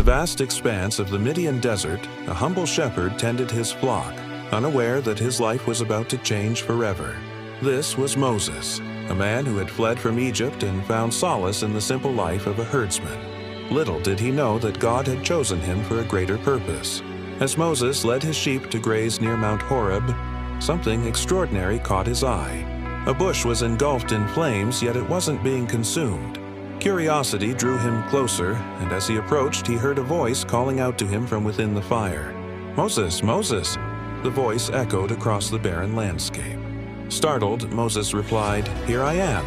vast expanse of the Midian desert, a humble shepherd tended his flock, unaware that his life was about to change forever. This was Moses, a man who had fled from Egypt and found solace in the simple life of a herdsman. Little did he know that God had chosen him for a greater purpose. As Moses led his sheep to graze near Mount Horeb, something extraordinary caught his eye. A bush was engulfed in flames, yet it wasn't being consumed. Curiosity drew him closer, and as he approached, he heard a voice calling out to him from within the fire. "Moses, Moses!" The voice echoed across the barren landscape. Startled, Moses replied, "Here I am."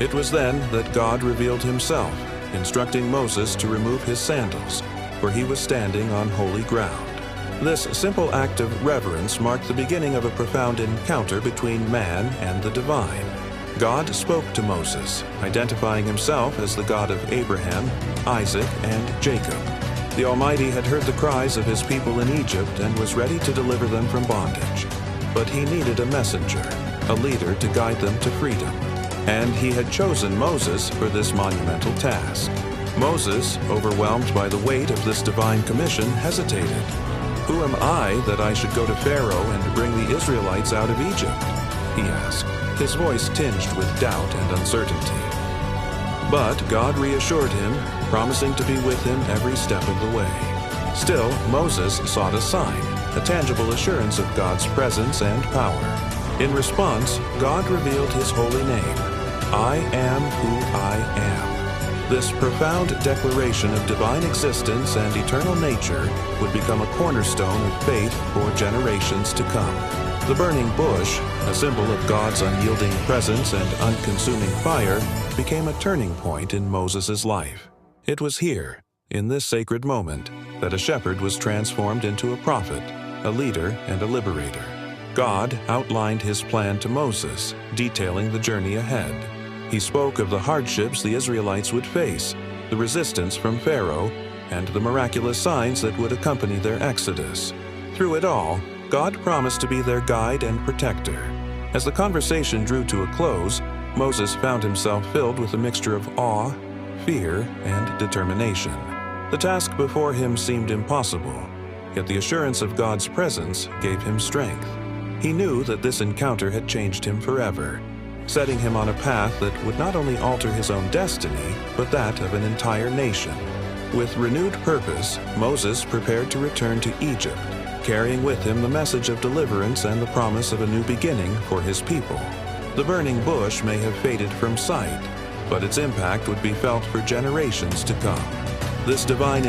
It was then that God revealed himself, instructing Moses to remove his sandals, for he was standing on holy ground. This simple act of reverence marked the beginning of a profound encounter between man and the divine. God spoke to Moses, identifying himself as the God of Abraham, Isaac, and Jacob. The Almighty had heard the cries of his people in Egypt and was ready to deliver them from bondage. But he needed a messenger, a leader to guide them to freedom. And he had chosen Moses for this monumental task. Moses, overwhelmed by the weight of this divine commission, hesitated. "Who am I that I should go to Pharaoh and bring the Israelites out of Egypt?" he asked, his voice tinged with doubt and uncertainty. But God reassured him, promising to be with him every step of the way. Still, Moses sought a sign, a tangible assurance of God's presence and power. In response, God revealed his holy name, "I am who I am." This profound declaration of divine existence and eternal nature would become a cornerstone of faith for generations to come. The burning bush, a symbol of God's unyielding presence and unconsuming fire, became a turning point in Moses' life. It was here, in this sacred moment, that a shepherd was transformed into a prophet, a leader, and a liberator. God outlined his plan to Moses, detailing the journey ahead. He spoke of the hardships the Israelites would face, the resistance from Pharaoh, and the miraculous signs that would accompany their exodus. Through it all, God promised to be their guide and protector. As the conversation drew to a close, Moses found himself filled with a mixture of awe, fear, and determination. The task before him seemed impossible, yet the assurance of God's presence gave him strength. He knew that this encounter had changed him forever, setting him on a path that would not only alter his own destiny, but that of an entire nation. With renewed purpose, Moses prepared to return to Egypt, carrying with him the message of deliverance and the promise of a new beginning for his people. The burning bush may have faded from sight, but its impact would be felt for generations to come. This divine